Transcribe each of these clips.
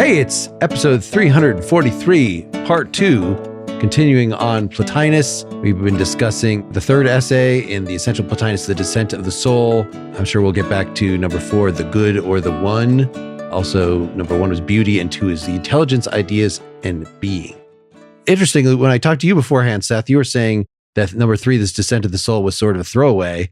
Hey, it's episode 343, part 2, continuing on Plotinus. We've been discussing the third essay in the Essential Plotinus, The Descent of the Soul. I'm sure we'll get back to number 4, the good or the one. Also, number 1 was beauty, and 2 is the intelligence, ideas, and being. Interestingly, when I talked to you beforehand, Seth, you were saying that number 3, this Descent of the Soul, was sort of a throwaway,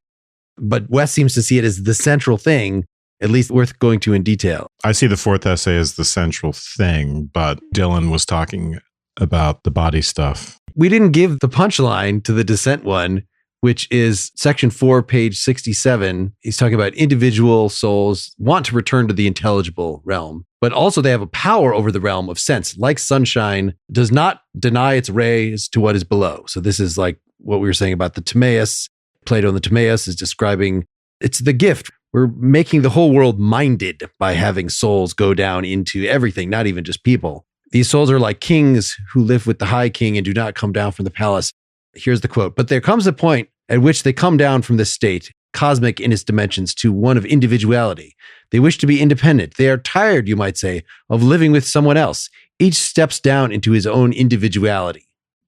but Wes seems to see it as the central thing, at least worth going to in detail. I see the fourth essay as the central thing, but Dylan was talking about the body stuff. We didn't give the punchline to the Descent one, which is section 4, page 67. He's talking about individual souls want to return to the intelligible realm, but also they have a power over the realm of sense, like sunshine, does not deny its rays to what is below. So this is like what we were saying about the Timaeus. Plato and the Timaeus is describing, it's the gift. We're making the whole world minded by having souls go down into everything, not even just people. These souls are like kings who live with the high king and do not come down from the palace. Here's the quote. But there comes a point at which they come down from this state, cosmic in its dimensions, to one of individuality. They wish to be independent. They are tired, you might say, of living with someone else. Each steps down into his own individuality.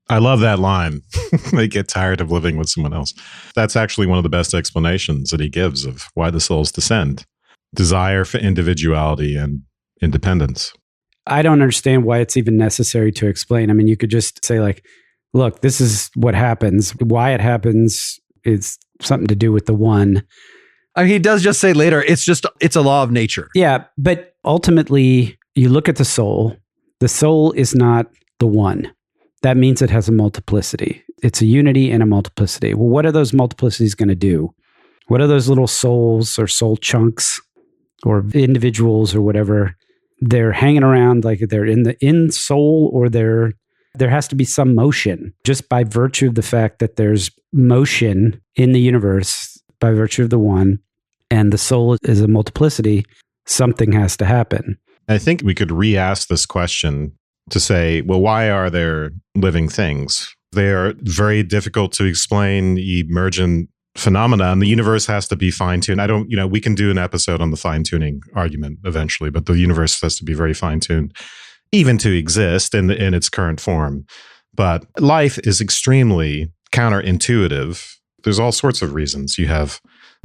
I love that line. They get tired of living with someone else. That's actually one of the best explanations that he gives of why the souls descend. Desire for individuality and independence. I don't understand why it's even necessary to explain. I mean, you could just say like, look, this is what happens. Why it happens is something to do with the one. I mean, he does just say later, it's a law of nature. Yeah, but ultimately, you look at the soul. The soul is not the one. That means it has a multiplicity. It's a unity and a multiplicity. Well, what are those multiplicities going to do? What are those little souls or soul chunks or individuals or whatever? They're hanging around like they're in soul, or there has to be some motion just by virtue of the fact that there's motion in the universe by virtue of the one, and the soul is a multiplicity. Something has to happen. I think we could re-ask this question to say, well, why are there living things? They are very difficult to explain emergent phenomena, and the universe has to be fine-tuned. We can do an episode on the fine-tuning argument eventually, but the universe has to be very fine-tuned, even to exist in its current form. But life is extremely counterintuitive. There's all sorts of reasons.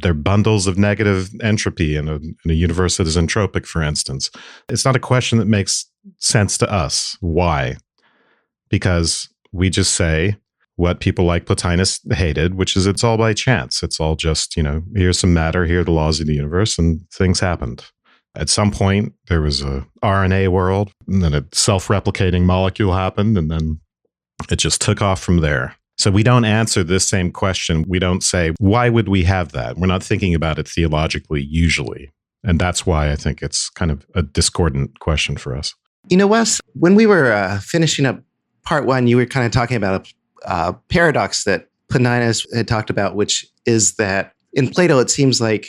There are bundles of negative entropy in a universe that is entropic, for instance. It's not a question that makes sense to us. Why? Because we just say what people like Plotinus hated, which is it's all by chance. It's all just, here's some matter, here are the laws of the universe, and things happened. At some point, there was a RNA world, and then a self-replicating molecule happened, and then it just took off from there. So we don't answer this same question. We don't say, why would we have that? We're not thinking about it theologically usually. And that's why I think it's kind of a discordant question for us. Wes, when we were finishing up part 1, you were kind of talking about a paradox that Plotinus had talked about, which is that in Plato, it seems like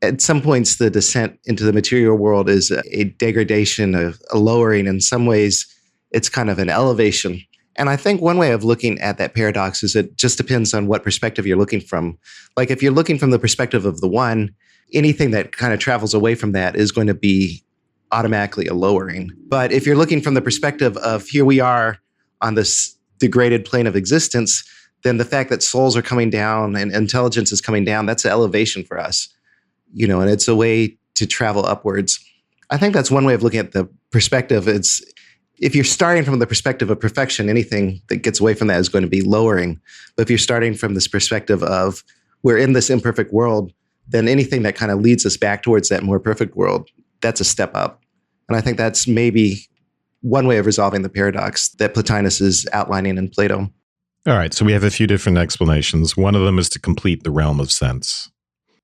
at some points the descent into the material world is a degradation, a lowering. In some ways, it's kind of an elevation. And I think one way of looking at that paradox is it just depends on what perspective you're looking from. Like if you're looking from the perspective of the one, anything that kind of travels away from that is going to be automatically a lowering. But if you're looking from the perspective of here we are on this degraded plane of existence, then the fact that souls are coming down and intelligence is coming down, that's an elevation for us, and it's a way to travel upwards. I think that's one way of looking at the perspective. If you're starting from the perspective of perfection, anything that gets away from that is going to be lowering. But if you're starting from this perspective of we're in this imperfect world, then anything that kind of leads us back towards that more perfect world, that's a step up. And I think that's maybe one way of resolving the paradox that Plotinus is outlining in Plato. All right, so we have a few different explanations. One of them is to complete the realm of sense.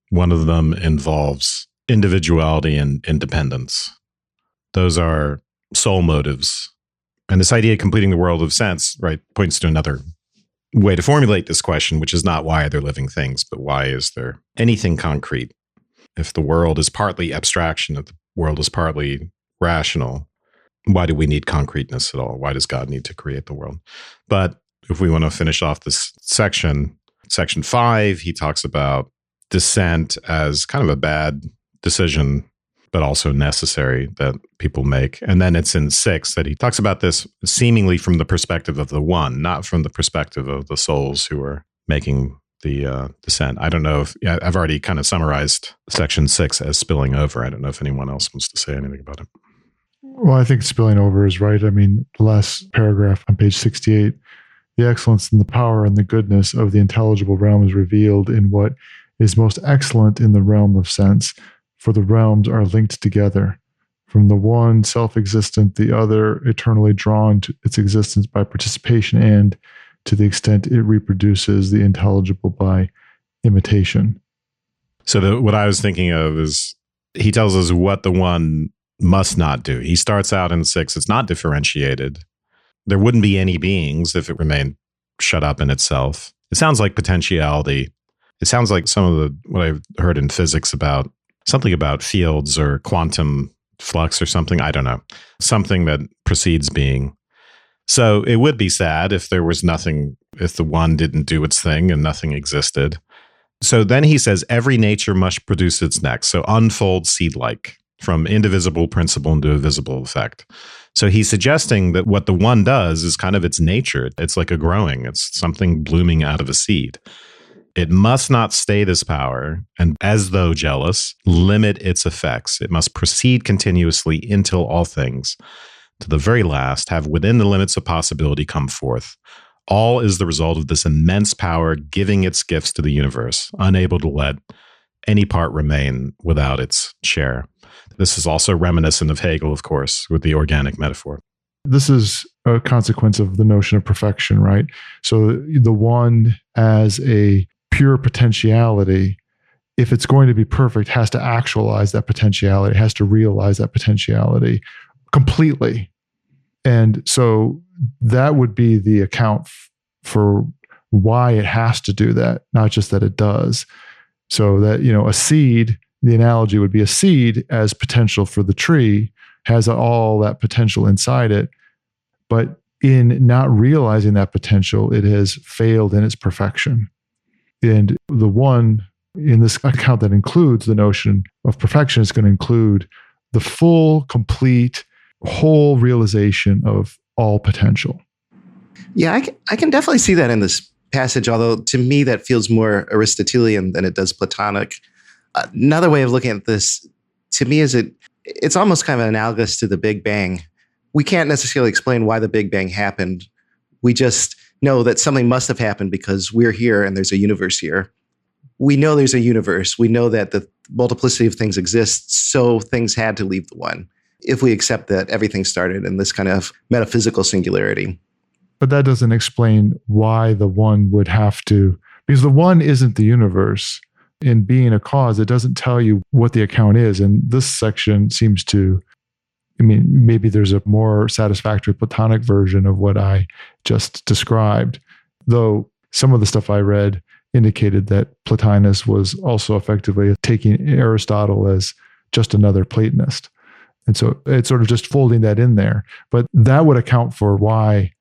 One of them involves individuality and independence. Those are soul motives. And this idea of completing the world of sense, right, points to another way to formulate this question, which is not why are there living things, but why is there anything concrete? If the world is partly abstraction, if the world is partly rational, why do we need concreteness at all? Why does God need to create the world? But if we want to finish off this section 5, he talks about descent as kind of a bad decision but also necessary that people make. And then it's in 6 that he talks about this seemingly from the perspective of the one, not from the perspective of the souls who are making the descent. I don't know if I've already kind of summarized section 6 as spilling over. I don't know if anyone else wants to say anything about it. Well, I think spilling over is right. I mean, the last paragraph on page 68, the excellence and the power and the goodness of the intelligible realm is revealed in what is most excellent in the realm of sense, for the realms are linked together. From the one self-existent, the other eternally drawn to its existence by participation and, to the extent it reproduces, the intelligible by imitation. So what I was thinking of is he tells us what the one must not do. He starts out in 6, it's not differentiated. There wouldn't be any beings if it remained shut up in itself. It sounds like potentiality. It sounds like some of what I've heard in physics about something about fields or quantum flux or something. I don't know. Something that precedes being. So it would be sad if there was nothing, if the one didn't do its thing and nothing existed. So then he says, every nature must produce its next. So unfold seed-like from indivisible principle into a visible effect. So he's suggesting that what the one does is kind of its nature. It's like a growing. It's something blooming out of a seed. It must not stay this power, and as though jealous, limit its effects. It must proceed continuously until all things, to the very last, have within the limits of possibility come forth. All is the result of this immense power giving its gifts to the universe, unable to let any part remain without its share. This is also reminiscent of Hegel, of course, with the organic metaphor. This is a consequence of the notion of perfection, right? So the one as a pure potentiality, if it's going to be perfect, has to actualize that potentiality, has to realize that potentiality completely. And so that would be the account for why it has to do that, not just that it does. So that, a seed, the analogy would be a seed as potential for the tree, has all that potential inside it. But in not realizing that potential, it has failed in its perfection. And the one in this account that includes the notion of perfection is going to include the full, complete, whole realization of all potential. Yeah, I can definitely see that in this passage, although to me that feels more Aristotelian than it does Platonic. Another way of looking at this, to me, is it's almost kind of analogous to the Big Bang. We can't necessarily explain why the Big Bang happened. We just know that something must have happened because we're here and there's a universe here. We know there's a universe. We know that the multiplicity of things exists, so things had to leave the one, if we accept that everything started in this kind of metaphysical singularity. But that doesn't explain why the one would have to, because the one isn't the universe. In being a cause, it doesn't tell you what the account is. And this section seems to, maybe there's a more satisfactory Platonic version of what I just described, though some of the stuff I read indicated that Plotinus was also effectively taking Aristotle as just another Platonist. And so it's sort of just folding that in there. But that would account for why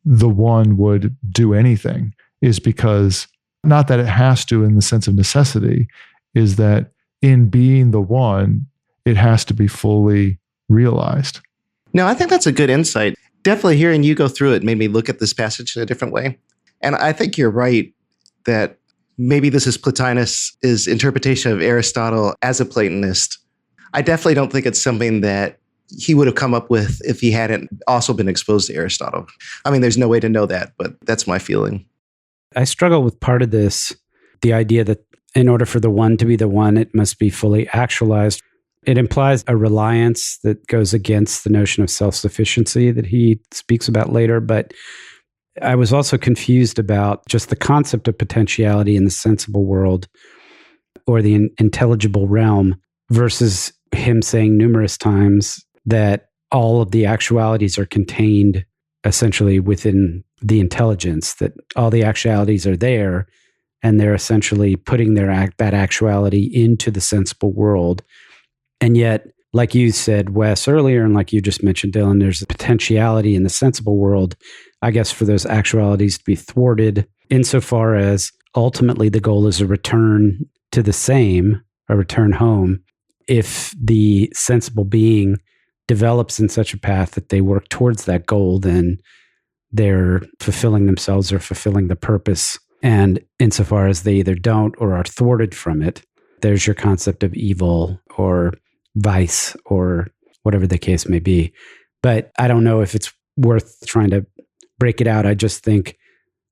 the one would do anything, is because, not that it has to in the sense of necessity, is that in being the one, it has to be fully realized. No, I think that's a good insight. Definitely hearing you go through it made me look at this passage in a different way. And I think you're right that maybe this is Plotinus' interpretation of Aristotle as a Platonist. I definitely don't think it's something that he would have come up with if he hadn't also been exposed to Aristotle. There's no way to know that, but that's my feeling. I struggle with part of this, the idea that in order for the one to be the one, it must be fully actualized. It implies a reliance that goes against the notion of self-sufficiency that he speaks about later. But I was also confused about just the concept of potentiality in the sensible world or the intelligible realm versus him saying numerous times that all of the actualities are contained essentially within the intelligence, that all the actualities are there and they're essentially putting that actuality into the sensible world. And yet, like you said, Wes, earlier, and like you just mentioned, Dylan, there's a potentiality in the sensible world, I guess, for those actualities to be thwarted insofar as ultimately the goal is a return to the same, a return home. if the sensible being develops in such a path that they work towards that goal, then they're fulfilling themselves or fulfilling the purpose. And insofar as they either don't or are thwarted from it, there's your concept of evil or vice or whatever the case may be. But I don't know if it's worth trying to break it out. I just think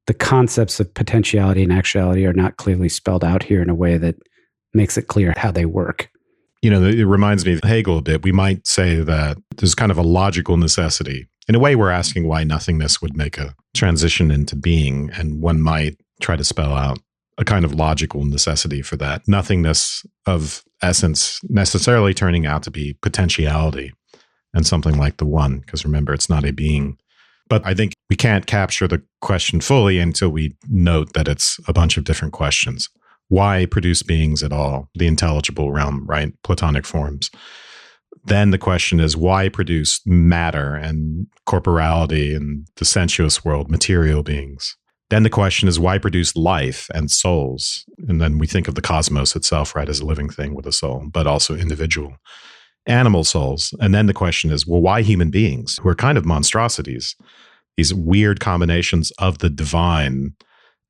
the concepts of potentiality and actuality are not clearly spelled out here in a way that makes it clear how they work. You know, it reminds me of Hegel a bit. We might say that there's kind of a logical necessity. In a way, we're asking why nothingness would make a transition into being, and one might try to spell out a kind of logical necessity for that. Nothingness of essence necessarily turning out to be potentiality and something like the one, because remember, it's not a being. But I think we can't capture the question fully until we note that it's a bunch of different questions. Why produce beings at all? The intelligible realm, right? Platonic forms. Then the question is, why produce matter and corporality and the sensuous world, material beings? Then the question is, why produce life and souls? And then we think of the cosmos itself, right, as a living thing with a soul, but also individual animal souls. And then the question is, well, why human beings who are kind of monstrosities? These weird combinations of the divine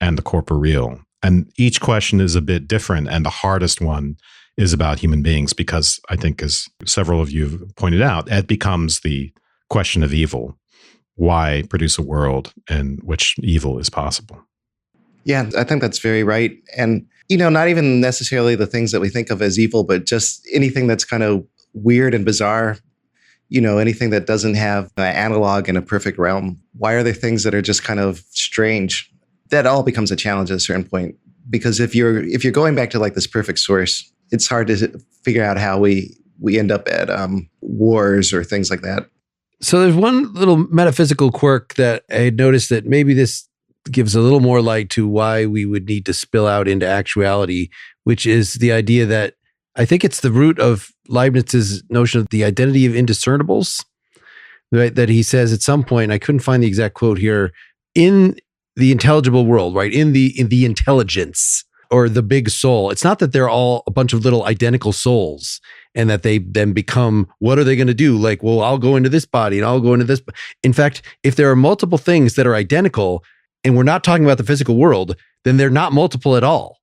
and the corporeal. And each question is a bit different. And the hardest one is about human beings because I think, as several of you have pointed out, it becomes the question of evil. Why produce a world in which evil is possible? Yeah, I think that's very right. And, not even necessarily the things that we think of as evil, but just anything that's kind of weird and bizarre, anything that doesn't have an analog in a perfect realm. Why are there things that are just kind of strange? That all becomes a challenge at a certain point. Because if you're going back to like this perfect source, it's hard to figure out how we end up at wars or things like that. So there's one little metaphysical quirk that I had noticed that maybe this gives a little more light to why we would need to spill out into actuality, which is the idea that I think it's the root of Leibniz's notion of the identity of indiscernibles, right? That he says at some point, I couldn't find the exact quote here, in the intelligible world, right? In the intelligence or the big soul. It's not that they're all a bunch of little identical souls and that they then become, what are they going to do? Like, well, I'll go into this body and I'll go into this. In fact, if there are multiple things that are identical and we're not talking about the physical world, then they're not multiple at all.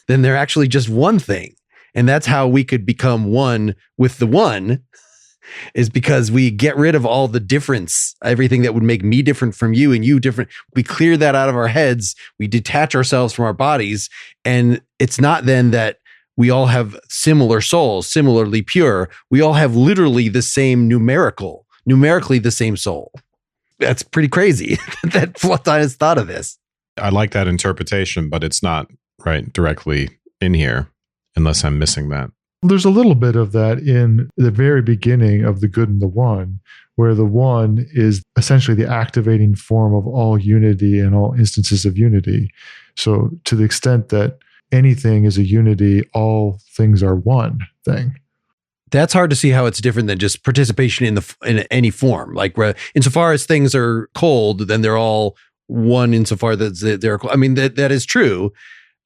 Then they're actually just one thing. And that's how we could become one with the one, is because we get rid of all the difference, everything that would make me different from you and you different. We clear that out of our heads. We detach ourselves from our bodies. And it's not then that we all have similar souls, similarly pure. We all have literally the same numerically the same soul. That's pretty crazy that Plotinus thought of this. I like that interpretation, but it's not right directly in here, unless I'm missing that. There's a little bit of that in the very beginning of The Good and the One, where the one is essentially the activating form of all unity and all instances of unity. So to the extent that anything is a unity, all things are one thing. That's hard to see how it's different than just participation in any form. Like insofar as things are cold, then they're all one insofar that they're cold. I mean, that is true.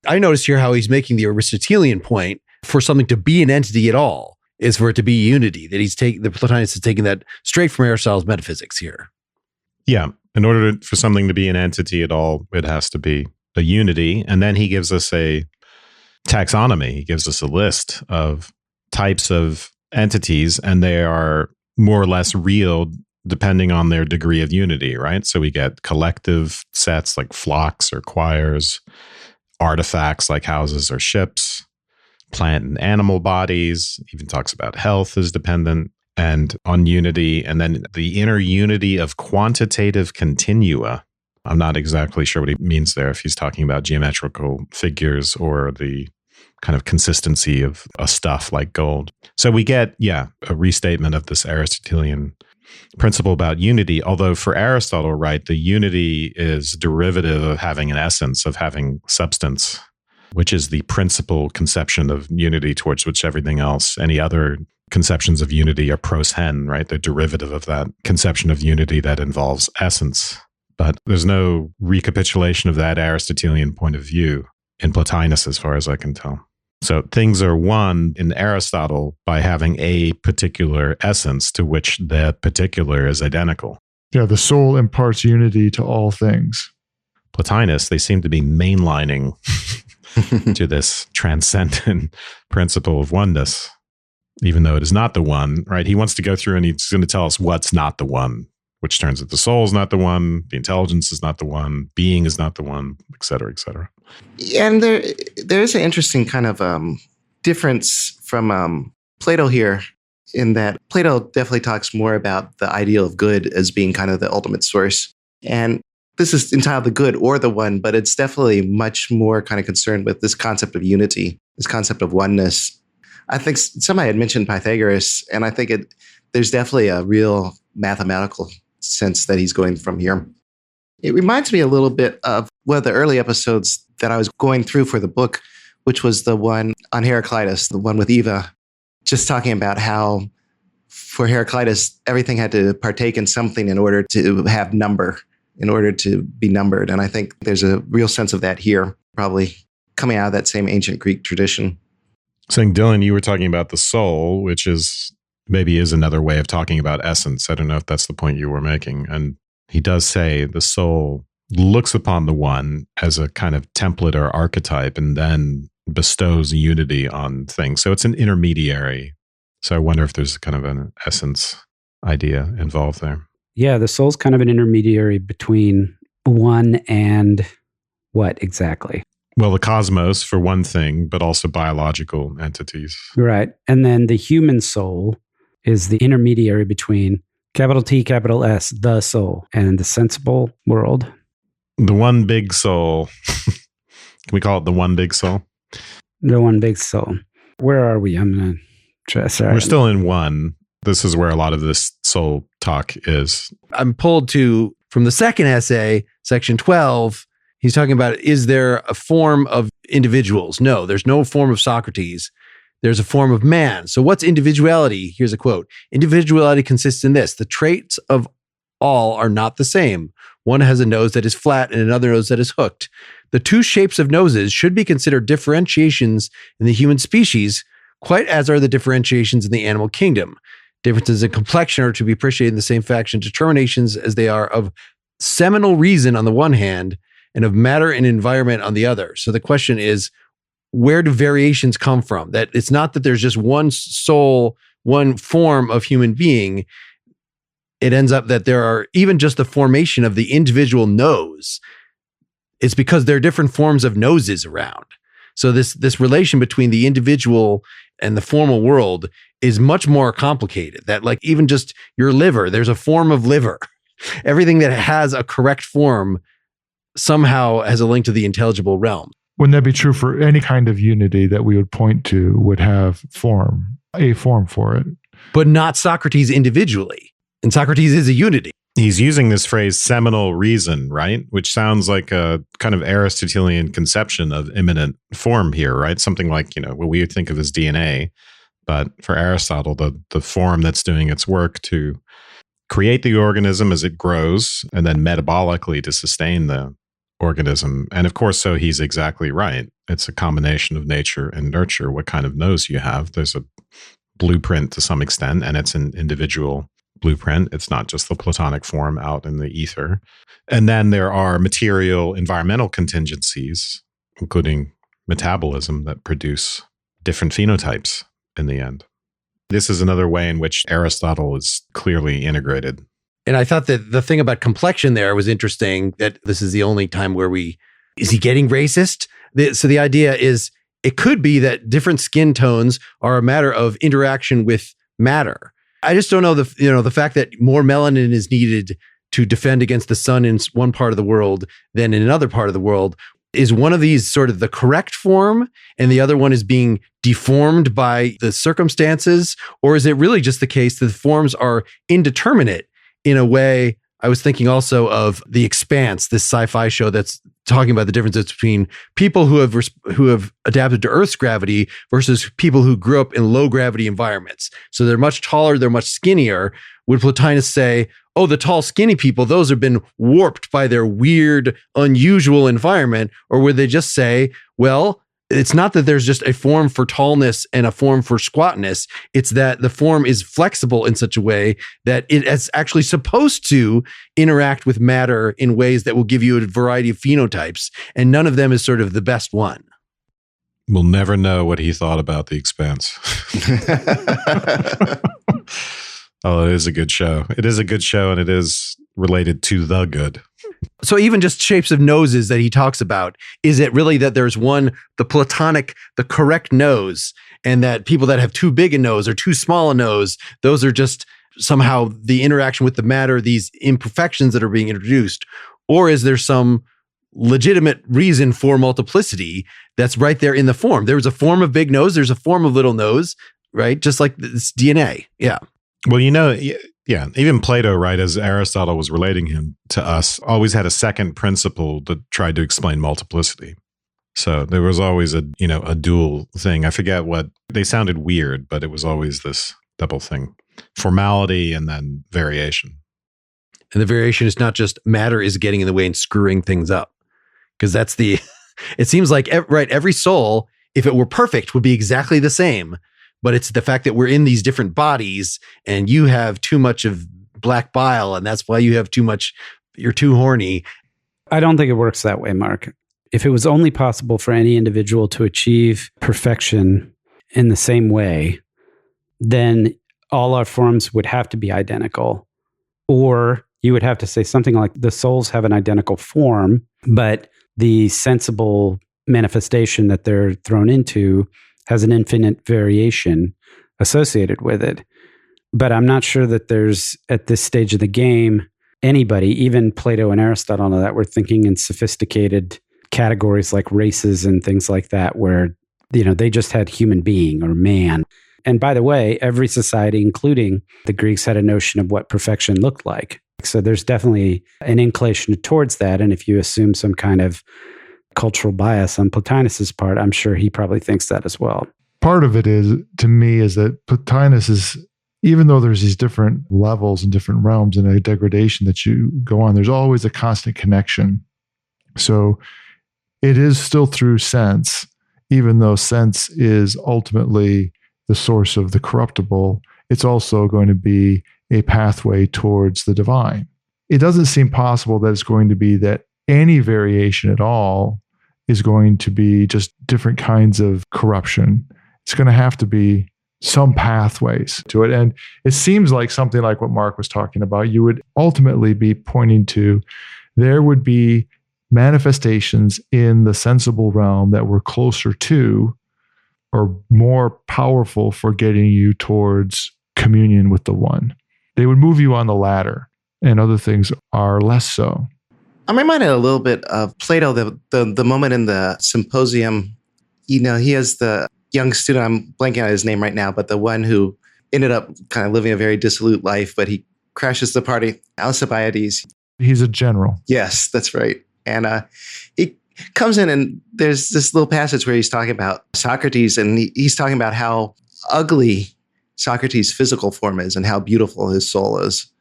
I noticed here how he's making the Aristotelian point. For something to be an entity at all is for it to be unity. That the Plotinus is taking that straight from Aristotle's metaphysics here. Yeah. In order for something to be an entity at all, it has to be a unity. And then he gives us a taxonomy. He gives us a list of types of entities, and they are more or less real depending on their degree of unity, right? So we get collective sets like flocks or choirs, artifacts like houses or ships, plant and animal bodies, even talks about health is dependent and on unity. And then the inner unity of quantitative continua. I'm not exactly sure what he means there, if he's talking about geometrical figures or the kind of consistency of a stuff like gold. So we get, a restatement of this Aristotelian principle about unity. Although for Aristotle, right, the unity is derivative of having an essence, of having substance, which is the principal conception of unity towards which everything else, any other conceptions of unity are pros hen, right? They're derivative of that conception of unity that involves essence. But there's no recapitulation of that Aristotelian point of view in Plotinus, as far as I can tell. So things are one in Aristotle by having a particular essence to which that particular is identical. Yeah, the soul imparts unity to all things. Plotinus, they seem to be mainlining to this transcendent principle of oneness, even though it is not the one, right? He wants to go through and he's going to tell us what's not the one, which turns out the soul is not the one, the intelligence is not the one, being is not the one, et cetera, et cetera. And there is an interesting kind of difference from Plato here, in that Plato definitely talks more about the ideal of good as being kind of the ultimate source. And this is entitled The Good or the One, but it's definitely much more kind of concerned with this concept of unity, this concept of oneness. I think somebody had mentioned Pythagoras, and I think there's definitely a real mathematical sense that he's going from here. It reminds me a little bit of one of the early episodes that I was going through for the book, which was the one on Heraclitus, the one with Eva, just talking about how for Heraclitus, everything had to partake in something in order to have number, in order to be numbered. And I think there's a real sense of that here, probably coming out of that same ancient Greek tradition. So, Dylan, you were talking about the soul, which is maybe is another way of talking about essence. I don't know if that's the point you were making. And he does say the soul looks upon the one as a kind of template or archetype and then bestows unity on things. So it's an intermediary. So I wonder if there's kind of an essence idea involved there. Yeah, the soul's kind of an intermediary between one and what exactly? Well, the cosmos for one thing, but also biological entities. Right. And then the human soul is the intermediary between capital T, capital S, the soul, and the sensible world. The one big soul. Can we call it the one big soul? The one big soul. Where are we? I'm going to try. Sorry. We're still in one. This is where a lot of this soul talk is. I'm pulled to, from the second essay, section 12, he's talking about, is there a form of individuals? No, there's no form of Socrates. There's a form of man. So what's individuality? Here's a quote. Individuality consists in this: the traits of all are not the same. One has a nose that is flat and another nose that is hooked. The two shapes of noses should be considered differentiations in the human species, quite as are the differentiations in the animal kingdom. Differences in complexion are to be appreciated in the same fashion determinations as they are of seminal reason on the one hand and of matter and environment on the other. So the question is, where do variations come from? That it's not that there's just one soul, one form of human being. It ends up that there are even just the formation of the individual nose. It's because there are different forms of noses around. So this relation between the individual and the formal world is much more complicated. That like even just your liver, there's a form of liver. Everything that has a correct form somehow has a link to the intelligible realm. Wouldn't that be true for any kind of unity that we would point to would have a form for it? But not Socrates individually. And Socrates is a unity. He's using this phrase seminal reason, right? Which sounds like a kind of Aristotelian conception of immanent form here, right? Something like, what we would think of as DNA. But for Aristotle, the form that's doing its work to create the organism as it grows and then metabolically to sustain the organism. And of course, so he's exactly right. It's a combination of nature and nurture. What kind of nose you have, there's a blueprint to some extent, and it's an individual blueprint. It's not just the Platonic form out in the ether. And then there are material environmental contingencies, including metabolism, that produce different phenotypes in the end. This is another way in which Aristotle is clearly integrated. And I thought that the thing about complexion there was interesting, that this is the only time where is he getting racist? So the idea is, it could be that different skin tones are a matter of interaction with matter. I just don't know the fact that more melanin is needed to defend against the sun in one part of the world than in another part of the world. Is one of these sort of the correct form and the other one is being deformed by the circumstances? Or is it really just the case that the forms are indeterminate in a way? I was thinking also of The Expanse, this sci-fi show that's talking about the differences between people who have adapted to Earth's gravity versus people who grew up in low gravity environments. So they're much taller, they're much skinnier. Would Plotinus say, oh, the tall, skinny people, those have been warped by their weird, unusual environment? Or would they just say, well, it's not that there's just a form for tallness and a form for squatness. It's that the form is flexible in such a way that it is actually supposed to interact with matter in ways that will give you a variety of phenotypes. And none of them is sort of the best one. We'll never know what he thought about The Expanse. Oh, it is a good show. It is a good show, and it is related to the good. So even just shapes of noses that he talks about, is it really that there's one, the Platonic, the correct nose, and that people that have too big a nose or too small a nose, those are just somehow the interaction with the matter, these imperfections that are being introduced? Or is there some legitimate reason for multiplicity that's right there in the form? There's a form of big nose, there's a form of little nose, right? Just like this DNA. Yeah. Well, yeah, even Plato, right, as Aristotle was relating him to us, always had a second principle that tried to explain multiplicity. So there was always a dual thing. I forget what, they sounded weird, but it was always this double thing. Formality and then variation. And the variation is not just matter is getting in the way and screwing things up. Because that's it seems like, every soul, if it were perfect, would be exactly the same. But it's the fact that we're in these different bodies and you have too much of black bile and that's why you have too much, you're too horny. I don't think it works that way, Mark. If it was only possible for any individual to achieve perfection in the same way, then all our forms would have to be identical. Or you would have to say something like the souls have an identical form, but the sensible manifestation that they're thrown into has an infinite variation associated with it. But I'm not sure that there's, at this stage of the game, anybody, even Plato and Aristotle, that were thinking in sophisticated categories like races and things like that, where, they just had human being or man. And by the way, every society, including the Greeks, had a notion of what perfection looked like. So there's definitely an inclination towards that. And if you assume some kind of cultural bias on Plotinus's part, I'm sure he probably thinks that as well. Part of it is, to me, is that Plotinus is, even though there's these different levels and different realms and a degradation that you go on, there's always a constant connection. So it is still through sense, even though sense is ultimately the source of the corruptible, it's also going to be a pathway towards the divine. It doesn't seem possible that it's going to be that any variation at all is going to be just different kinds of corruption. It's going to have to be some pathways to it. And it seems like something like what Mark was talking about, you would ultimately be pointing to, there would be manifestations in the sensible realm that were closer to or more powerful for getting you towards communion with the one. They would move you on the ladder, and other things are less so. I'm reminded a little bit of Plato, the moment in the symposium. He has the young student, I'm blanking on his name right now, but the one who ended up kind of living a very dissolute life, but he crashes the party, Alcibiades. He's a general. Yes, that's right. And he comes in and there's this little passage where he's talking about Socrates, and he's talking about how ugly Socrates' physical form is and how beautiful his soul is.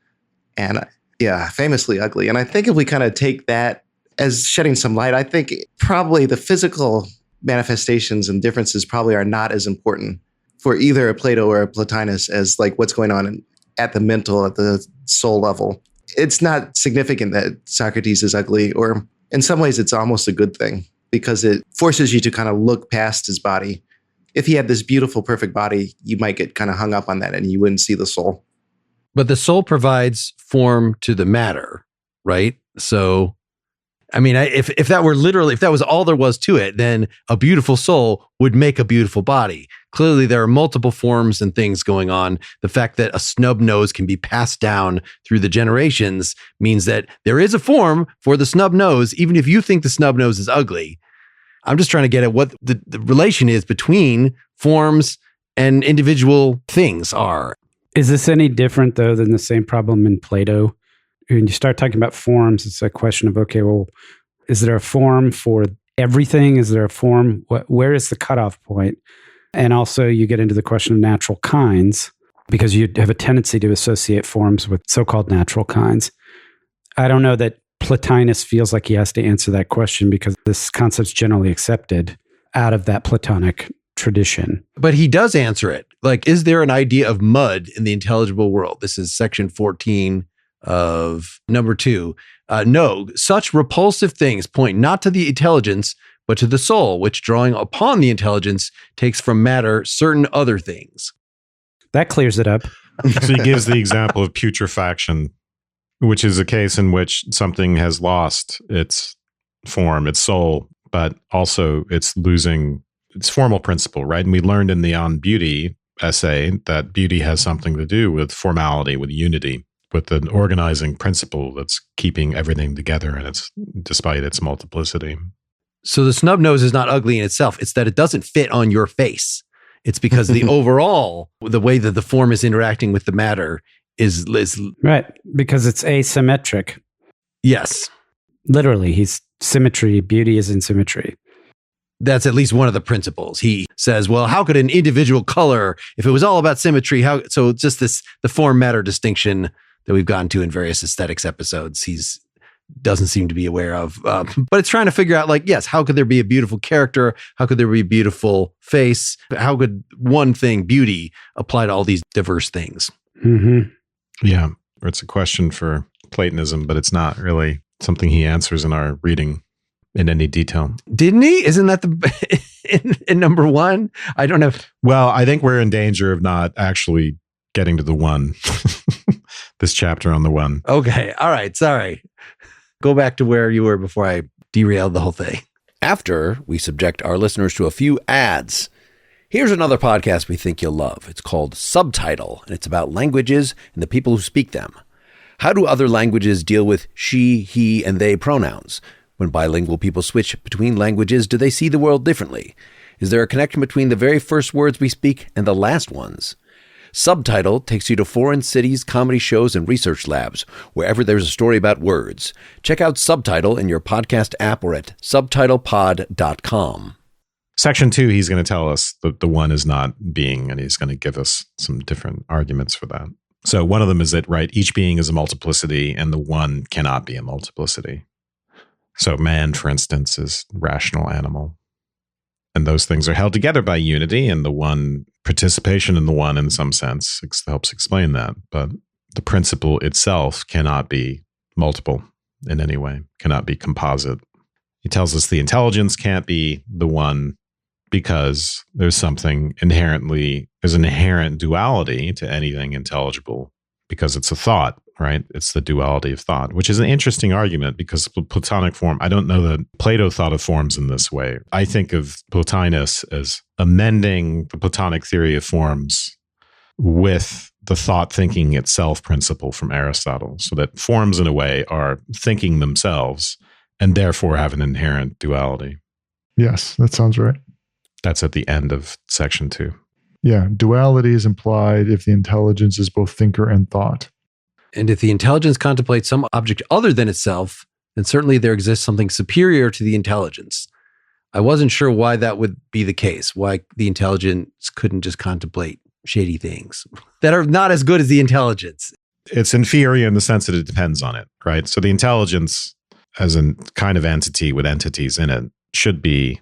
And yeah, famously ugly. And I think if we kind of take that as shedding some light, I think probably the physical manifestations and differences probably are not as important for either a Plato or a Plotinus as like what's going on at the mental, at the soul level. It's not significant that Socrates is ugly, or in some ways it's almost a good thing because it forces you to kind of look past his body. If he had this beautiful, perfect body, you might get kind of hung up on that and you wouldn't see the soul. But the soul provides form to the matter, right? So, I mean, if that were literally, if that was all there was to it, then a beautiful soul would make a beautiful body. Clearly, there are multiple forms and things going on. The fact that a snub nose can be passed down through the generations means that there is a form for the snub nose, even if you think the snub nose is ugly. I'm just trying to get at what the relation is between forms and individual things are. Is this any different, though, than the same problem in Plato? When you start talking about forms, it's a question of, okay, well, is there a form for everything? Is there a form? Where is the cutoff point? And also you get into the question of natural kinds, because you have a tendency to associate forms with so-called natural kinds. I don't know that Plotinus feels like he has to answer that question because this concept's generally accepted. out of that Platonic tradition. But he does answer it. Like, is there an idea of mud in the intelligible world? This is section 14 of number 2. No, such repulsive things point not to the intelligence, but to the soul, which drawing upon the intelligence takes from matter certain other things. That clears it up. So he gives the example of putrefaction, which is a case in which something has lost its form, its soul, but also it's losing its formal principle, right? And we learned in the On Beauty essay that beauty has something to do with formality, with unity, with an organizing principle that's keeping everything together, and it's despite its multiplicity. So the snub nose is not ugly in itself. It's that it doesn't fit on your face. It's because the overall, the way that the form is interacting with the matter is right, because it's asymmetric. Yes. Literally, he's symmetry. Beauty is in symmetry. That's at least one of the principles. He says, well, how could an individual color, if it was all about symmetry, so just the form matter distinction that we've gotten to in various aesthetics episodes, he's doesn't seem to be aware of. But it's trying to figure out, like, yes, how could there be a beautiful character? How could there be a beautiful face? How could one thing, beauty, apply to all these diverse things? Mm-hmm. Yeah, or it's a question for Platonism, but it's not really something he answers in our reading in any detail. Didn't he? Isn't that in number 1? I don't know. Well, I think we're in danger of not actually getting to the one. This chapter on the one. Okay. All right. Sorry. Go back to where you were before I derailed the whole thing. After we subject our listeners to a few ads, here's another podcast we think you'll love. It's called Subtitle, and it's about languages and the people who speak them. How do other languages deal with she, he, and they pronouns? When bilingual people switch between languages, do they see the world differently? Is there a connection between the very first words we speak and the last ones? Subtitle takes you to foreign cities, comedy shows, and research labs, wherever there's a story about words. Check out Subtitle in your podcast app or at subtitlepod.com. Section 2, he's going to tell us that the one is not being, and he's going to give us some different arguments for that. So one of them is that, right, each being is a multiplicity, and the one cannot be a multiplicity. So man, for instance, is rational animal. And those things are held together by unity, and the one participation in the one in some sense helps explain that. But the principle itself cannot be multiple in any way, cannot be composite. He tells us the intelligence can't be the one because there's an inherent duality to anything intelligible because it's a thought, right? It's the duality of thought, which is an interesting argument because Platonic form, I don't know that Plato thought of forms in this way. I think of Plotinus as amending the Platonic theory of forms with the thought thinking itself principle from Aristotle, so that forms in a way are thinking themselves and therefore have an inherent duality. Yes, that sounds right. That's at the end of section 2. Yeah, duality is implied if the intelligence is both thinker and thought. And if the intelligence contemplates some object other than itself, then certainly there exists something superior to the intelligence. I wasn't sure why that would be the case, why the intelligence couldn't just contemplate shady things that are not as good as the intelligence. It's inferior in the sense that it depends on it, right? So the intelligence as a kind of entity with entities in it should be,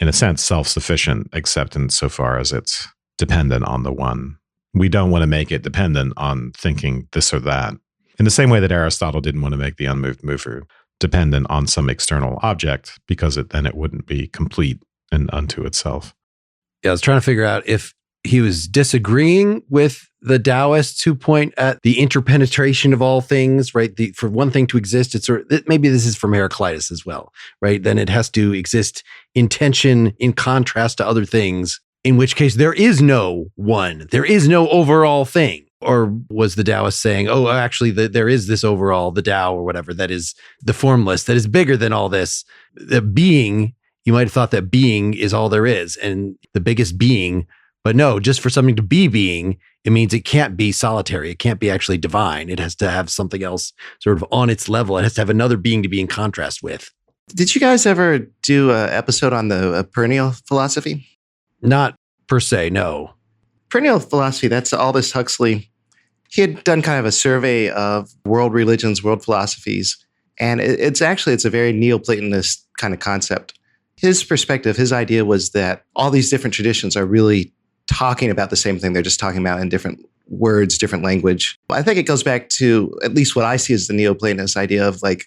in a sense, self-sufficient, except insofar as it's dependent on the one. We don't want to make it dependent on thinking this or that. In the same way that Aristotle didn't want to make the unmoved mover dependent on some external object, because then it wouldn't be complete and unto itself. Yeah, I was trying to figure out if he was disagreeing with the Taoists who point at the interpenetration of all things, right? For one thing to exist, maybe this is from Heraclitus as well, right? Then it has to exist in tension, in contrast to other things, in which case there is no one, there is no overall thing. Or was the Taoist saying, oh, actually, there is this overall, the Tao or whatever, that is the formless, that is bigger than all this. The being, you might have thought that being is all there is and the biggest being. But no, just for something to be being, it means it can't be solitary. It can't be actually divine. It has to have something else sort of on its level. It has to have another being to be in contrast with. Did you guys ever do an episode on the perennial philosophy? Not per se, no. Perennial philosophy, that's Aldous Huxley. He had done kind of a survey of world religions, world philosophies. And it's a very Neo-Platonist kind of concept. his perspective, his idea was that all these different traditions are really talking about the same thing. They're just talking about in different words, different language. I think it goes back to at least what I see as the Neo-Platonist idea of like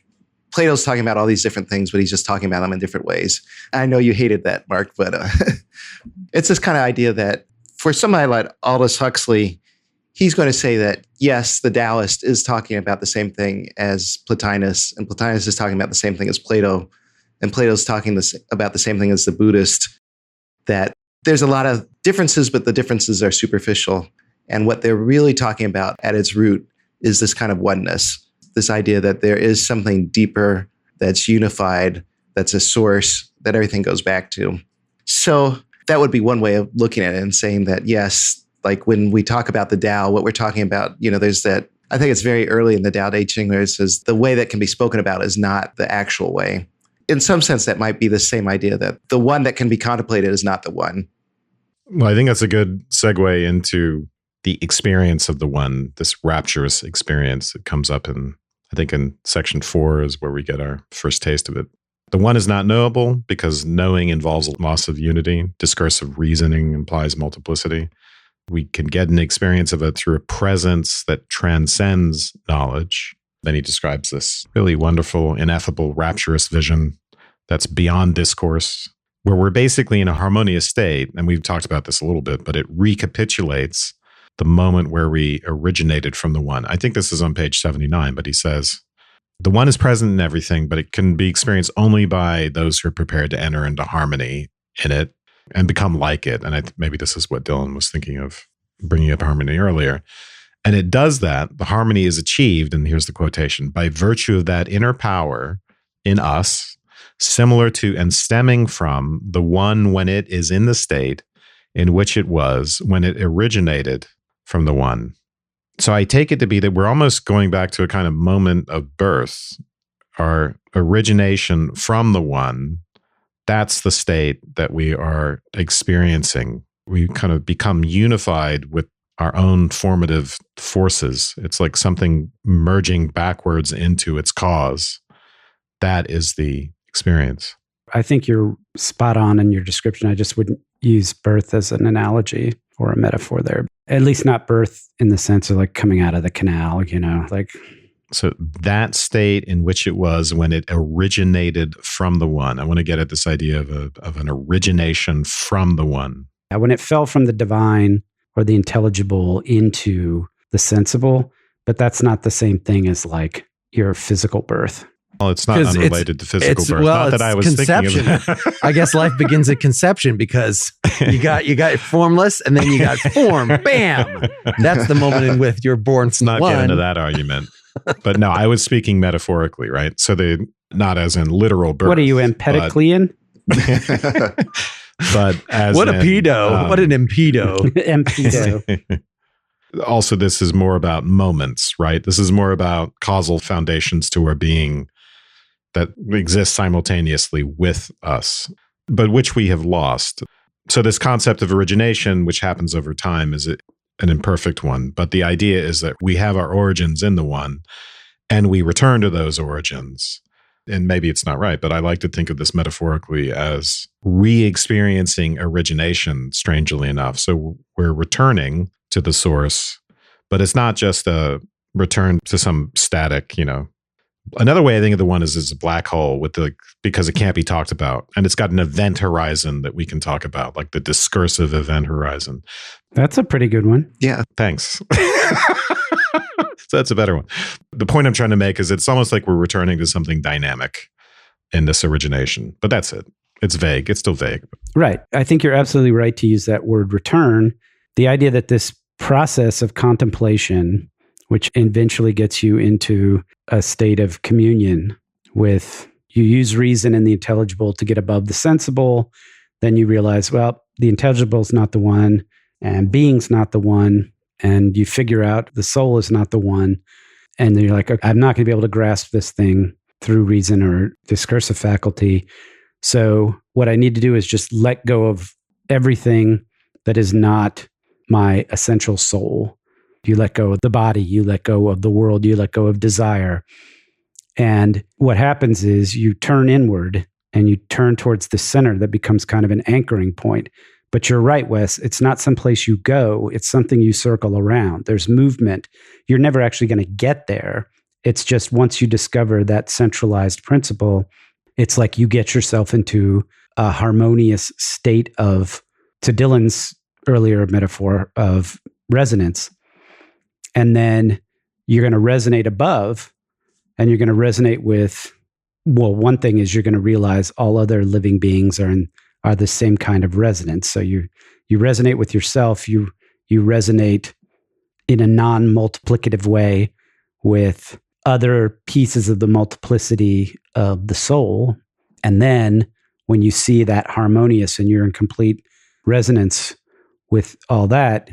Plato's talking about all these different things, but he's just talking about them in different ways. I know you hated that, Mark, but it's this kind of idea that for somebody like Aldous Huxley, he's going to say that, yes, the Taoist is talking about the same thing as Plotinus, and Plotinus is talking about the same thing as Plato, and Plato's talking about the same thing as the Buddhist, that there's a lot of differences, but the differences are superficial. And what they're really talking about at its root is this kind of oneness, this idea that there is something deeper that's unified, that's a source that everything goes back to. So that would be one way of looking at it and saying that, yes, like when we talk about the Tao, what we're talking about, there's that, I think it's very early in the Tao Te Ching where it says the way that can be spoken about is not the actual way. In some sense, that might be the same idea that the one that can be contemplated is not the one. Well, I think that's a good segue into the experience of the one, this rapturous experience that comes up in section 4 is where we get our first taste of it. The one is not knowable because knowing involves loss of unity. Discursive reasoning implies multiplicity. We can get an experience of it through a presence that transcends knowledge. Then he describes this really wonderful, ineffable, rapturous vision that's beyond discourse, where we're basically in a harmonious state. And we've talked about this a little bit, but it recapitulates the moment where we originated from the one. I think this is on page 79, but he says, the one is present in everything, but it can be experienced only by those who are prepared to enter into harmony in it and become like it. And maybe this is what Dylan was thinking of, bringing up harmony earlier. And it does that. The harmony is achieved, and here's the quotation, by virtue of that inner power in us, similar to and stemming from the one when it is in the state in which it was when it originated from the one. So I take it to be that we're almost going back to a kind of moment of birth, our origination from the one. That's the state that we are experiencing. We kind of become unified with our own formative forces. It's like something merging backwards into its cause. That is the experience. I think you're spot on in your description. I just wouldn't use birth as an analogy or a metaphor there. At least not birth in the sense of like coming out of the canal, So that state in which it was when it originated from the one. I want to get at this idea of an origination from the one. When it fell from the divine or the intelligible into the sensible, but that's not the same thing as like your physical birth. Well, it's not unrelated to physical birth. Not that I was thinking of that. I guess life begins at conception because you got formless and then you got form. Bam! That's the moment in which you're born. Let's not get into that argument. But no, I was speaking metaphorically, right? So not as in literal birth. What are you, Empedoclean? But as what a pedo. What an impedo. Impedo. Also, this is more about moments, right? This is more about causal foundations to our being that exist simultaneously with us, but which we have lost. So this concept of origination, which happens over time, is an imperfect one. But the idea is that we have our origins in the one, and we return to those origins. And maybe it's not right, but I like to think of this metaphorically as re-experiencing origination, strangely enough. So we're returning to the source, but it's not just a return to some static, Another way I think of the one is a black hole because it can't be talked about. And it's got an event horizon that we can talk about, like the discursive event horizon. That's a pretty good one. Yeah. Thanks. So that's a better one. The point I'm trying to make is it's almost like we're returning to something dynamic in this origination. But that's it. It's vague. It's still vague. Right. I think you're absolutely right to use that word return. The idea that this process of contemplation, which eventually gets you into a state of communion with, you use reason and the intelligible to get above the sensible. Then you realize, well, the intelligible is not the one and being's not the one. And you figure out the soul is not the one. And then you're like, okay, I'm not going to be able to grasp this thing through reason or discursive faculty. So what I need to do is just let go of everything that is not my essential soul. You let go of the body, you let go of the world, you let go of desire. And what happens is you turn inward and you turn towards the center, that becomes kind of an anchoring point. But you're right, Wes. It's not someplace you go. It's something you circle around. There's movement. You're never actually going to get there. It's just once you discover that centralized principle, it's like you get yourself into a harmonious state of, to Dylan's earlier metaphor, of resonance. And then you're going to resonate above, and you're going to resonate with, well, one thing is you're going to realize all other living beings are the same kind of resonance. So you resonate with yourself, you resonate in a non-multiplicative way with other pieces of the multiplicity of the soul. And then when you see that harmonious and you're in complete resonance with all that,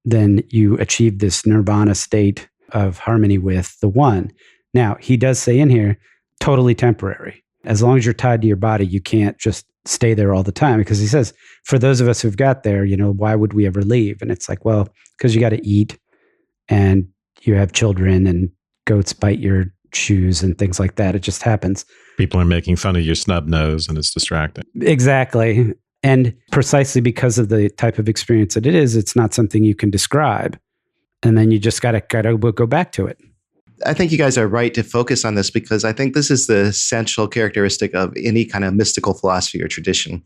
then you achieve this nirvana state of harmony with the one. Now, he does say in here, totally temporary. As long as you're tied to your body, you can't just stay there all the time, because he says, for those of us who've got there, why would we ever leave? And it's like, well, because you got to eat, and you have children, and goats bite your shoes and things like that. It just happens. People are making fun of your snub nose, and it's distracting. Exactly. And precisely because of the type of experience that it is, it's not something you can describe. And then you just got to go back to it. I think you guys are right to focus on this, because I think this is the essential characteristic of any kind of mystical philosophy or tradition,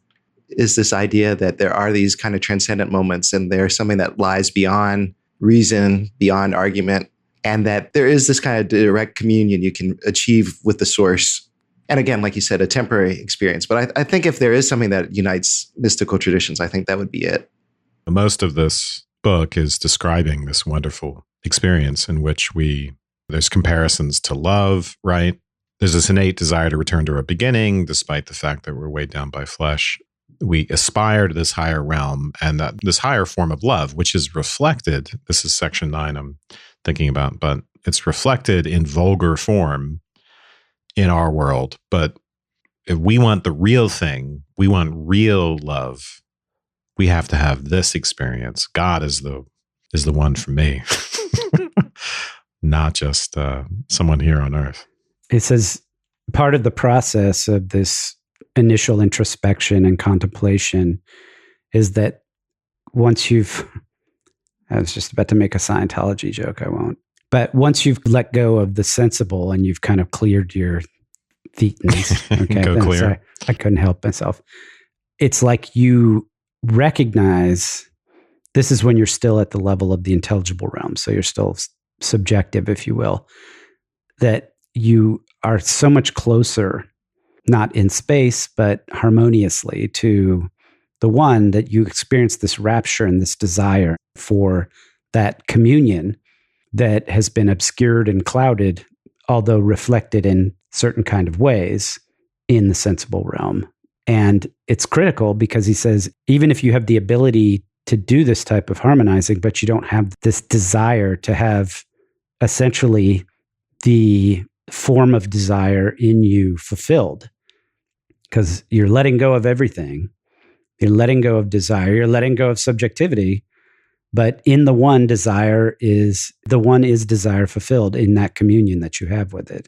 is this idea that there are these kind of transcendent moments, and there's something that lies beyond reason, beyond argument, and that there is this kind of direct communion you can achieve with the source. And again, like you said, a temporary experience. But I think if there is something that unites mystical traditions, I think that would be it. Most of this book is describing this wonderful experience in which there's comparisons to love, right? There's this innate desire to return to our beginning, despite the fact that we're weighed down by flesh. We aspire to this higher realm and this higher form of love, which is reflected. This is section 9 I'm thinking about, but it's reflected in vulgar form in our world. But if we want the real thing, we want real love, we have to have this experience. God is the one for me. Not just someone here on earth. It says part of the process of this initial introspection and contemplation is that once I was just about to make a Scientology joke, I won't. But once you've let go of the sensible and you've kind of cleared your thetans, okay, Go clear. Sorry, I couldn't help myself. It's like you recognize this is when you're still at the level of the intelligible realm. So you're still subjective, if you will, that you are so much closer, not in space, but harmoniously to the one, that you experience this rapture and this desire for that communion that has been obscured and clouded, although reflected in certain kind of ways in the sensible realm. And it's critical because he says, even if you have the ability to do this type of harmonizing, but you don't have this desire to have essentially the form of desire in you fulfilled, because you're letting go of everything. You're letting go of desire. You're letting go of subjectivity. But in the one, desire is desire fulfilled in that communion that you have with it.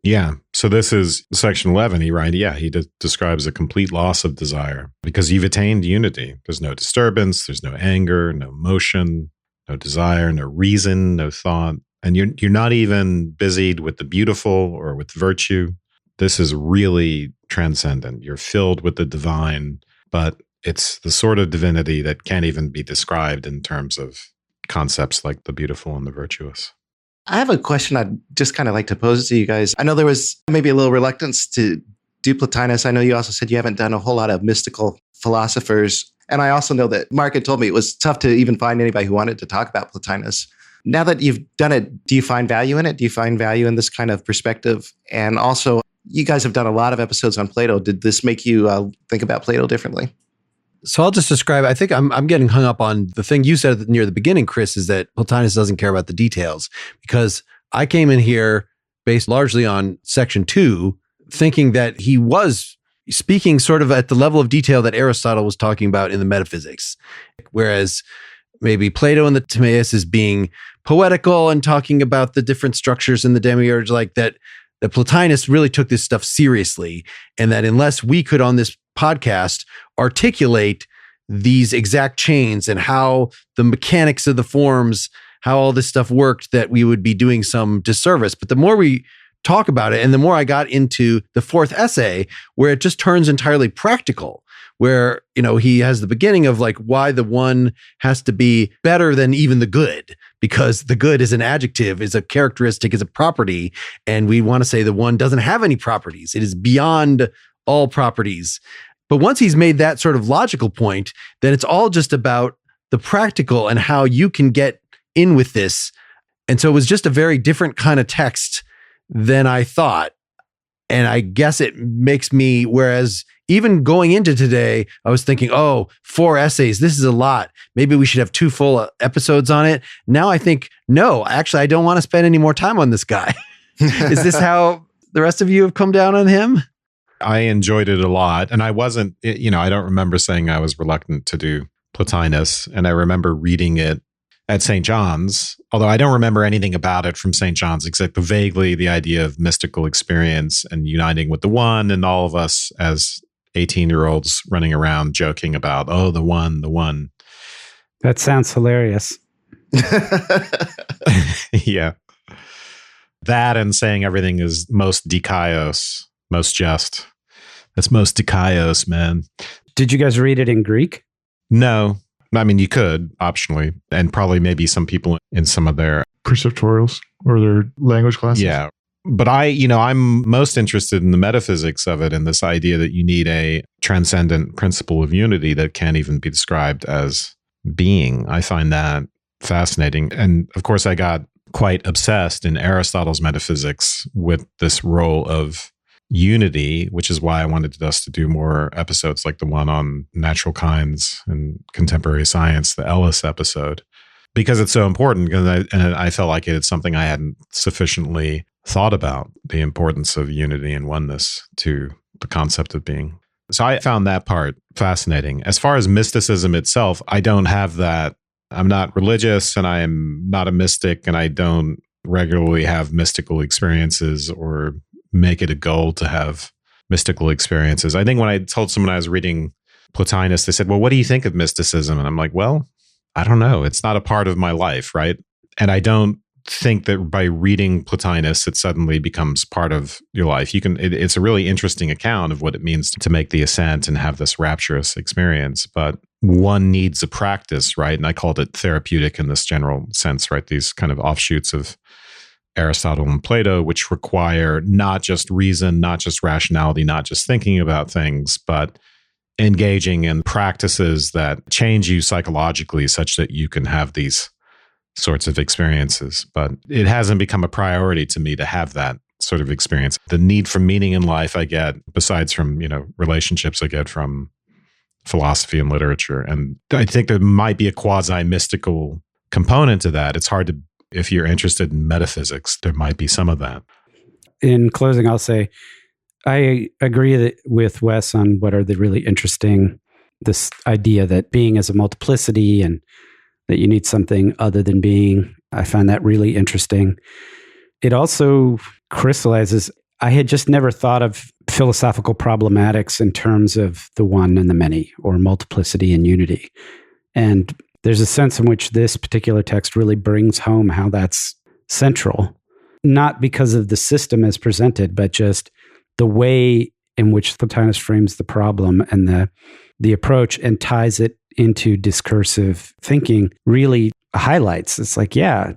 Yeah. So this is section 11. He describes a complete loss of desire because you've attained unity. There's no disturbance. There's no anger, no motion, no desire, no reason, no thought. And you're not even busied with the beautiful or with virtue. This is really transcendent. You're filled with the divine, but it's the sort of divinity that can't even be described in terms of concepts like the beautiful and the virtuous. I have a question I'd just kind of like to pose to you guys. I know there was maybe a little reluctance to do Plotinus. I know you also said you haven't done a whole lot of mystical philosophers. And I also know that Mark had told me it was tough to even find anybody who wanted to talk about Plotinus. Now that you've done it, do you find value in it? Do you find value in this kind of perspective? And also, you guys have done a lot of episodes on Plato. Did this make you think about Plato differently? So I'll just describe, I think I'm getting hung up on the thing you said near the beginning, Chris, is that Plotinus doesn't care about the details, because I came in here based largely on section 2, thinking that he was speaking sort of at the level of detail that Aristotle was talking about in the metaphysics, whereas maybe Plato in the Timaeus is being poetical and talking about the different structures in the demiurge, like that that Plotinus really took this stuff seriously, and that unless we could on this podcast articulate these exact chains and how the mechanics of the forms, how all this stuff worked, that we would be doing some disservice. But the more we talk about it, and the more I got into the fourth essay, where it just turns entirely practical, where, he has the beginning of like why the one has to be better than even the good, because the good is an adjective, is a characteristic, is a property. And we want to say the one doesn't have any properties. It is beyond all properties. But once he's made that sort of logical point, then it's all just about the practical and how you can get in with this. And so it was just a very different kind of text than I thought. And I guess it makes me, whereas even going into today, I was thinking, 4 essays, this is a lot. Maybe we should have 2 full episodes on it. Now I think, no, actually, I don't want to spend any more time on this guy. Is this how the rest of you have come down on him? I enjoyed it a lot. And I wasn't, I don't remember saying I was reluctant to do Plotinus. And I remember reading it at St. John's, although I don't remember anything about it from St. John's, except vaguely the idea of mystical experience and uniting with the one, and all of us as 18-year-olds running around joking about, the one. That sounds hilarious. Yeah. That and saying everything is most dikaios, most just. That's most dikaios, man. Did you guys read it in Greek? No. I mean, you could optionally, and probably maybe some people in some of their preceptorials or their language classes. Yeah. But I'm most interested in the metaphysics of it, and this idea that you need a transcendent principle of unity that can't even be described as being. I find that fascinating. And of course, I got quite obsessed in Aristotle's metaphysics with this role of unity, which is why I wanted us to do more episodes like the one on natural kinds and contemporary science, the Ellis episode, because it's so important. And I felt like it's something I hadn't sufficiently thought about, the importance of unity and oneness to the concept of being. So I found that part fascinating. As far as mysticism itself, I don't have that. I'm not religious, and I am not a mystic, and I don't regularly have mystical experiences or make it a goal to have mystical experiences. I think when I told someone I was reading Plotinus, they said, well, what do you think of mysticism? And I'm like, well, I don't know. It's not a part of my life, right? And I don't think that by reading Plotinus, it suddenly becomes part of your life. It's a really interesting account of what it means to make the ascent and have this rapturous experience. But one needs a practice, right? And I called it therapeutic in this general sense, right? These kind of offshoots of Aristotle and Plato, which require not just reason, not just rationality, not just thinking about things, but engaging in practices that change you psychologically such that you can have these sorts of experiences. But it hasn't become a priority to me to have that sort of experience. The need for meaning in life I get, besides from, relationships I get from philosophy and literature. And I think there might be a quasi-mystical component to that. It's hard to, if you're interested in metaphysics, there might be some of that. In closing, I'll say, I agree with Wes on what are the really interesting, this idea that being is a multiplicity and that you need something other than being. I find that really interesting. It also crystallizes, I had just never thought of philosophical problematics in terms of the one and the many, or multiplicity and unity. And there's a sense in which this particular text really brings home how that's central, not because of the system as presented, but just the way in which Plotinus frames the problem and the approach and ties it into discursive thinking really highlights. It's like, how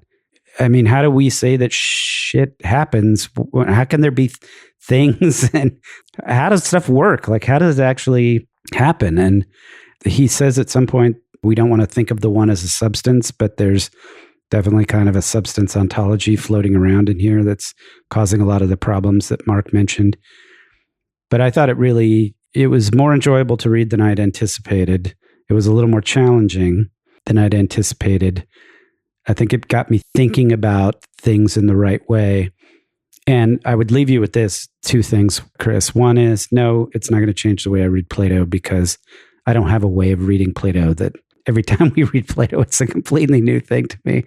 do we say that shit happens? How can there be things, and how does stuff work? Like, how does it actually happen? And he says at some point, we don't want to think of the one as a substance, but there's definitely kind of a substance ontology floating around in here that's causing a lot of the problems that Mark mentioned. But I thought it was more enjoyable to read than I'd anticipated. It was a little more challenging than I'd anticipated. I think it got me thinking about things in the right way. And I would leave you with this 2 things, Chris. One is, no, it's not going to change the way I read Plato, because I don't have a way of reading Plato that every time we read Plato, it's a completely new thing to me.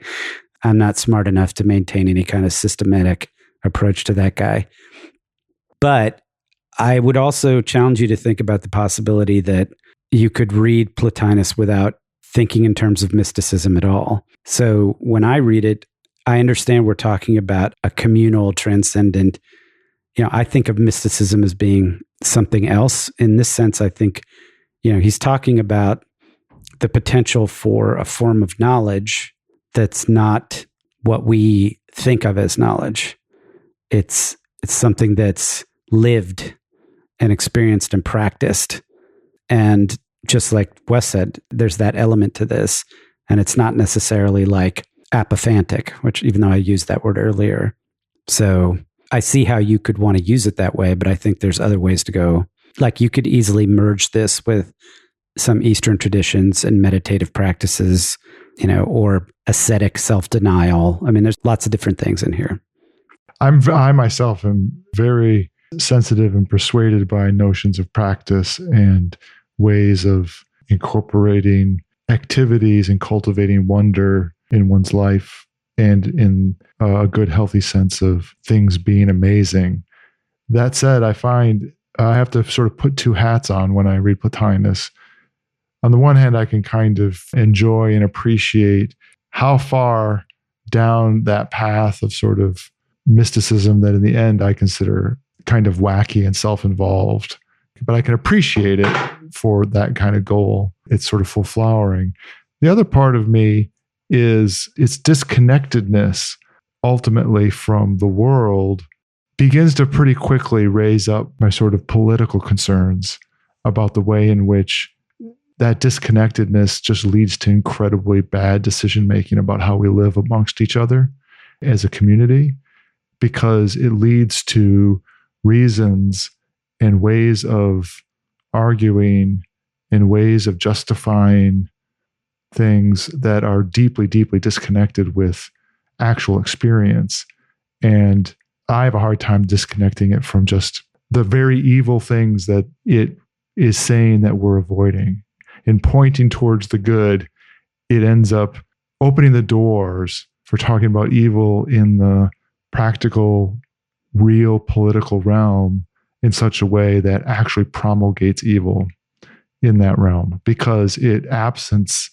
I'm not smart enough to maintain any kind of systematic approach to that guy. But I would also challenge you to think about the possibility that you could read Plotinus without thinking in terms of mysticism at all. So when I read it, I understand we're talking about a communal, transcendent. I think of mysticism as being something else. In this sense, I think, he's talking about the potential for a form of knowledge that's not what we think of as knowledge. It's something that's lived and experienced and practiced. And just like Wes said, there's that element to this. And it's not necessarily like apophantic, which even though I used that word earlier. So I see how you could want to use it that way, but I think there's other ways to go. Like you could easily merge this with some Eastern traditions and meditative practices, or ascetic self-denial. I mean, there's lots of different things in here. I myself am very sensitive and persuaded by notions of practice and ways of incorporating activities and cultivating wonder in one's life and in a good, healthy sense of things being amazing. That said, I find I have to sort of put two hats on when I read Plotinus. On the one hand, I can kind of enjoy and appreciate how far down that path of sort of mysticism that in the end I consider kind of wacky and self-involved, but I can appreciate it for that kind of goal. It's sort of full flowering. The other part of me is its disconnectedness ultimately from the world begins to pretty quickly raise up my sort of political concerns about the way in which that disconnectedness just leads to incredibly bad decision-making about how we live amongst each other as a community, because it leads to reasons and ways of arguing and ways of justifying things that are deeply, deeply disconnected with actual experience. And I have a hard time disconnecting it from just the very evil things that it is saying that we're avoiding. In pointing towards the good, it ends up opening the doors for talking about evil in the practical, real political realm in such a way that actually promulgates evil in that realm, because it absents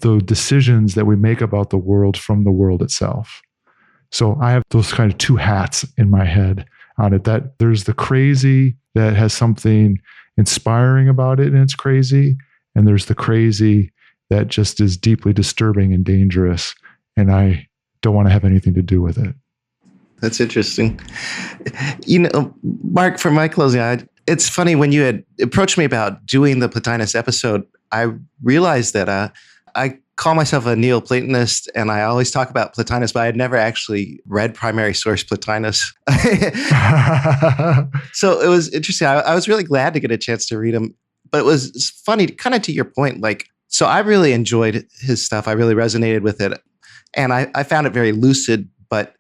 the decisions that we make about the world from the world itself. So I have those kind of two hats in my head on it, that there's the crazy that has something inspiring about it and it's crazy, and there's the crazy that just is deeply disturbing and dangerous, and I don't want to have anything to do with it. That's interesting. Mark, for my closing, it's funny when you had approached me about doing the Plotinus episode, I realized that I call myself a Neo-Platonist, and I always talk about Plotinus, but I had never actually read primary source Plotinus. So it was interesting. I was really glad to get a chance to read him, but it was funny, kind of to your point. So I really enjoyed his stuff. I really resonated with it, and I found it very lucid, but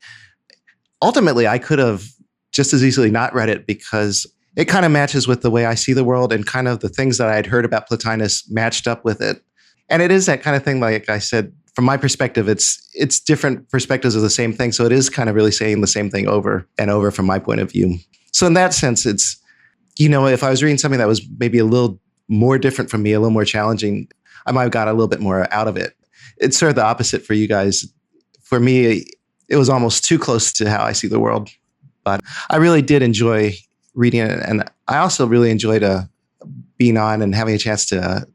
ultimately I could have just as easily not read it, because it kind of matches with the way I see the world, and kind of the things that I had heard about Plotinus matched up with it. And it is that kind of thing, like I said, from my perspective, it's different perspectives of the same thing. So it is kind of really saying the same thing over and over from my point of view. So in that sense, it's, if I was reading something that was maybe a little more different from me, a little more challenging, I might have got a little bit more out of it. It's sort of the opposite for you guys. For me, it was almost too close to how I see the world. But I really did enjoy reading it. And I also really enjoyed being on and having a chance to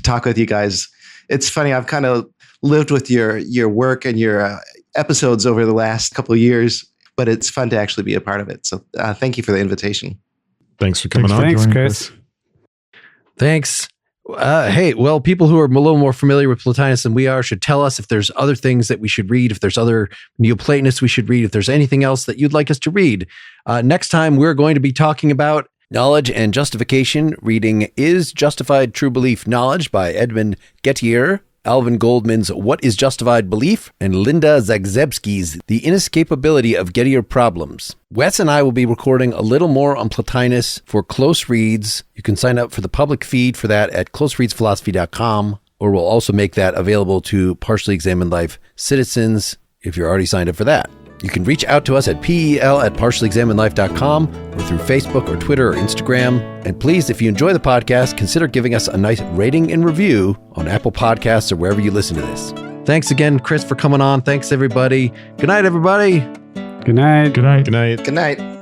talk with you guys. It's funny, I've kind of lived with your work and your episodes over the last couple of years, but it's fun to actually be a part of it. So thank you for the invitation. Thanks for coming on. Thanks, Chris. Thanks. Hey, well, people who are a little more familiar with Plotinus than we are should tell us if there's other things that we should read, if there's other Neo-Platonists we should read, if there's anything else that you'd like us to read. Next time, we're going to be talking about Knowledge and Justification, reading Is Justified True Belief Knowledge by Edmund Gettier, Alvin Goldman's What is Justified Belief, and Linda Zagzebski's The Inescapability of Gettier Problems. Wes and I will be recording a little more on Plotinus for Close Reads. You can sign up for the public feed for that at closereadsphilosophy.com, or we'll also make that available to Partially Examined Life citizens if you're already signed up for that. You can reach out to us at pel@partiallyexaminedlife.com or through Facebook or Twitter or Instagram. And please, if you enjoy the podcast, consider giving us a nice rating and review on Apple Podcasts or wherever you listen to this. Thanks again, Chris, for coming on. Thanks, everybody. Good night, everybody. Good night. Good night. Good night. Good night.